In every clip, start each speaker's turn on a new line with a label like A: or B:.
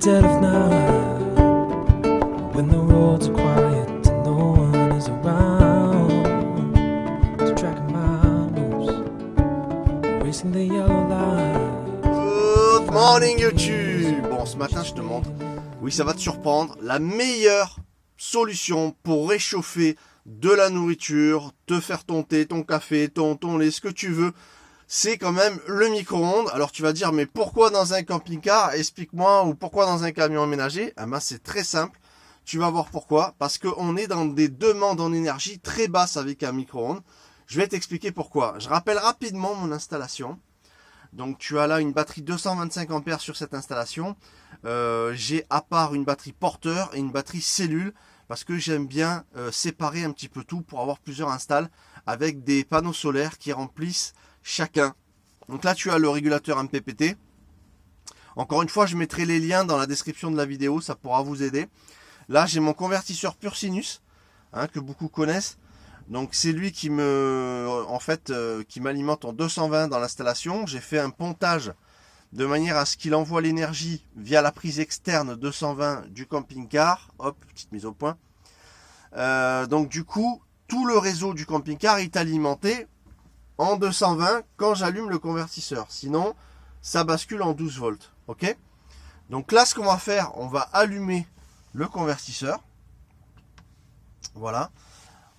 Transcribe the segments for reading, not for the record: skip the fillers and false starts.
A: dead of night, when the roads are quiet and no one is around to track my moves, racing the yellow light.
B: Good morning YouTube. Bon, ce matin je te montre, oui ça va te surprendre, la meilleure solution pour réchauffer de la nourriture, te faire ton thé, ton café, ton lait, ce que tu veux, c'est quand même le micro-ondes. Alors tu vas dire, mais pourquoi dans un camping-car? Explique-moi, ou pourquoi dans un camion aménagé? Ah ben, c'est très simple, tu vas voir pourquoi. Parce qu'on est dans des demandes en énergie très basses avec un micro-ondes. Je vais t'expliquer pourquoi. Je rappelle rapidement mon installation. Donc tu as là une batterie 225 ampères sur cette installation. J'ai à part une batterie porteur et une batterie cellule, parce que j'aime bien séparer un petit peu tout pour avoir plusieurs installs avec des panneaux solaires qui remplissent chacun. Donc là tu as le régulateur MPPT. Encore une fois, je mettrai les liens dans la description de la vidéo, ça pourra vous aider. Là j'ai mon convertisseur Pur Sinus, que beaucoup connaissent. Donc c'est lui qui qui m'alimente en 220 dans l'installation. J'ai fait un pontage de manière à ce qu'il envoie l'énergie via la prise externe 220 du camping-car. Hop, petite mise au point. Donc du coup, tout le réseau du camping-car est alimenté en 220 quand j'allume le convertisseur. Sinon, ça bascule en 12 volts. Ok? Donc là, ce qu'on va faire, on va allumer le convertisseur. Voilà.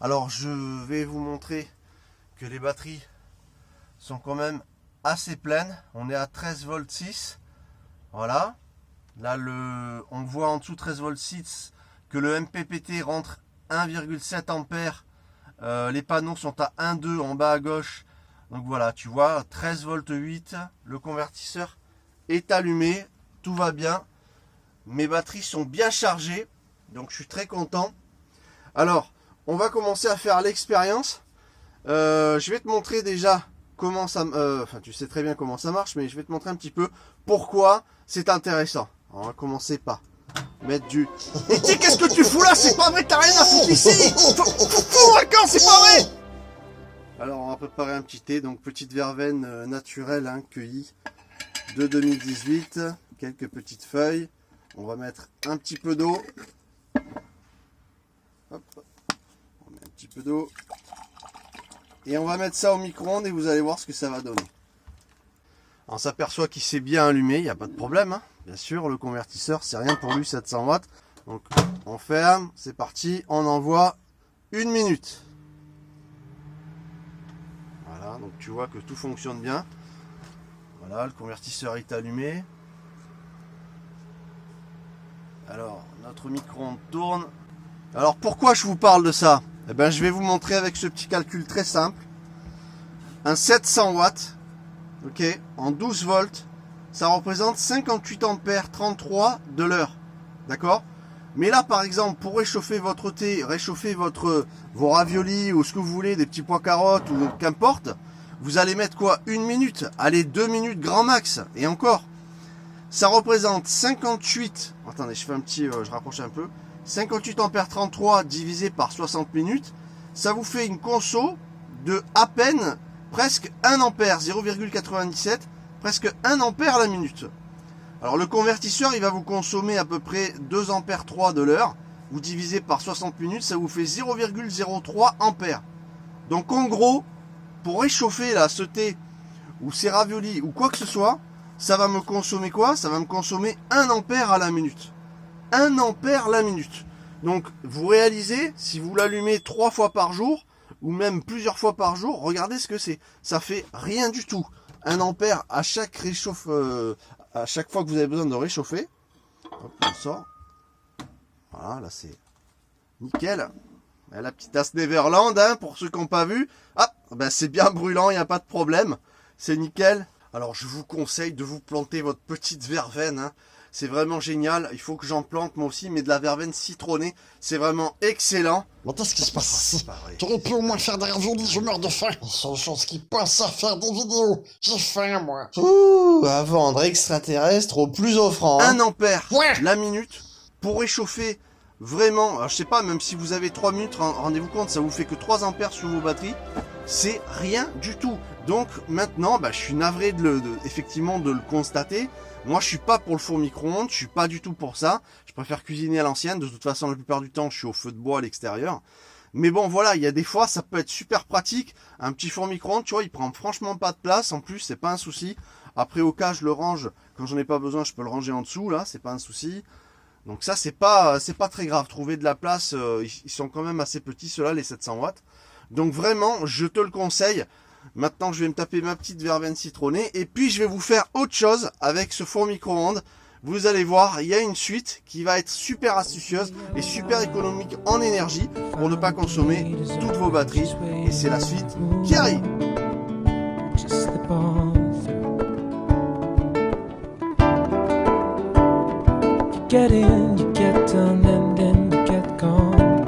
B: Alors, je vais vous montrer que les batteries sont quand même assez pleine. On est à 13 volts 6. Voilà. Là on voit en dessous 13 volts 6 que le MPPT rentre 1,7 ampères. Les panneaux sont à 1,2 en bas à gauche. Donc voilà, tu vois, 13 volts 8. Le convertisseur est allumé. Tout va bien. Mes batteries sont bien chargées. Donc je suis très content. Alors, on va commencer à faire l'expérience. Je vais te montrer déjà comment ça, tu sais très bien comment ça marche, mais je vais te montrer un petit peu pourquoi c'est intéressant. On va commencer par mettre du... Et tu sais, qu'est-ce que tu fous là? C'est pas vrai, t'as rien à foutre ici. Fous-moi le camp, c'est pas vrai. Alors, on va préparer un petit thé. Donc, petite verveine naturelle, cueillie de 2018. Quelques petites feuilles. On va mettre un petit peu d'eau. Hop. On met un petit peu d'eau. Et on va mettre ça au micro-ondes et vous allez voir ce que ça va donner. On s'aperçoit qu'il s'est bien allumé, il n'y a pas de problème. Bien sûr, le convertisseur, c'est rien pour lui, 700 watts. Donc on ferme, c'est parti, on envoie 1 minute. Voilà, donc tu vois que tout fonctionne bien. Voilà, le convertisseur est allumé. Alors, notre micro-ondes tourne. Alors pourquoi je vous parle de ça? Eh bien, je vais vous montrer avec ce petit calcul très simple. Un 700 watts, ok, en 12 volts, ça représente 58 ampères 33 de l'heure. D'accord? Mais là, par exemple, pour réchauffer votre thé, réchauffer vos raviolis ou ce que vous voulez, des petits pois carottes ou qu'importe, vous allez mettre quoi? 1 minute, allez 2 minutes grand max. Et encore, ça représente 58, attendez, je fais un petit, je rapproche un peu, 58 ampères 33 divisé par 60 minutes, ça vous fait une conso de à peine presque 1 ampère, 0,97, presque 1 ampère la minute. Alors le convertisseur, il va vous consommer à peu près 2 ampères 3 de l'heure. Vous divisez par 60 minutes, ça vous fait 0,03 ampères. Donc en gros, pour réchauffer là ce thé ou ces raviolis ou quoi que ce soit, ça va me consommer quoi? Ça va me consommer 1 ampère à la minute. 1 ampère la minute. Donc vous réalisez, si vous l'allumez 3 fois par jour, ou même plusieurs fois par jour, regardez ce que c'est. Ça fait rien du tout. 1 ampère à chaque à chaque fois que vous avez besoin de réchauffer. Hop, on sort. Voilà, là c'est nickel. Et la petite tasse Neverland, pour ceux qui n'ont pas vu. Ah, ben c'est bien brûlant, il n'y a pas de problème. C'est nickel. Alors je vous conseille de vous planter votre petite verveine. C'est vraiment génial. Il faut que j'en plante moi aussi, mais de la verveine citronnée. C'est vraiment excellent.
C: Mais qu'est-ce qui se passe ici? T'aurais pu au moins faire des raviolis, je meurs de faim. La seule chose qui passe à faire des vidéos. J'ai faim, moi.
B: Ouh, à vendre extraterrestre au plus offrant. 1 ampère la minute pour réchauffer vraiment. Alors, je sais pas, même si vous avez 3 minutes, rendez-vous compte, ça vous fait que 3 ampères sur vos batteries. C'est rien du tout. Donc maintenant, je suis navré effectivement de le constater. Moi, je suis pas pour le four micro-ondes, je suis pas du tout pour ça. Je préfère cuisiner à l'ancienne. De toute façon, la plupart du temps, je suis au feu de bois à l'extérieur. Mais bon, voilà, il y a des fois, ça peut être super pratique. Un petit four micro-ondes, tu vois, il prend franchement pas de place. En plus, c'est pas un souci. Après, au cas, je le range. Quand j'en ai pas besoin, je peux le ranger en dessous, là, c'est pas un souci. Donc ça, c'est pas très grave. Trouver de la place, ils sont quand même assez petits, ceux-là, les 700 watts. Donc vraiment, je te le conseille. Maintenant, je vais me taper ma petite verveine citronnée. Et puis, je vais vous faire autre chose avec ce four micro-ondes. Vous allez voir, il y a une suite qui va être super astucieuse et super économique en énergie pour ne pas consommer toutes vos batteries. Et c'est la suite qui arrive.
A: Just slip on through. You get in, you get done, and then you get gone.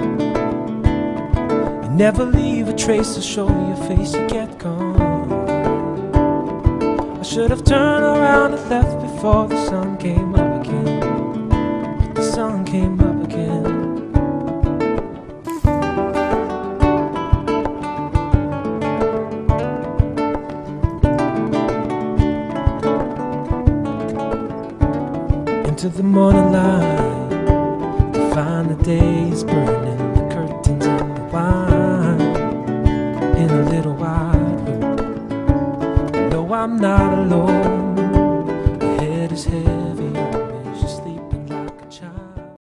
A: You never leave a trace to show your face, you get gone. I should have turned around and left before the sun came up again. But the sun came up again. Into the morning light to find the day is bright.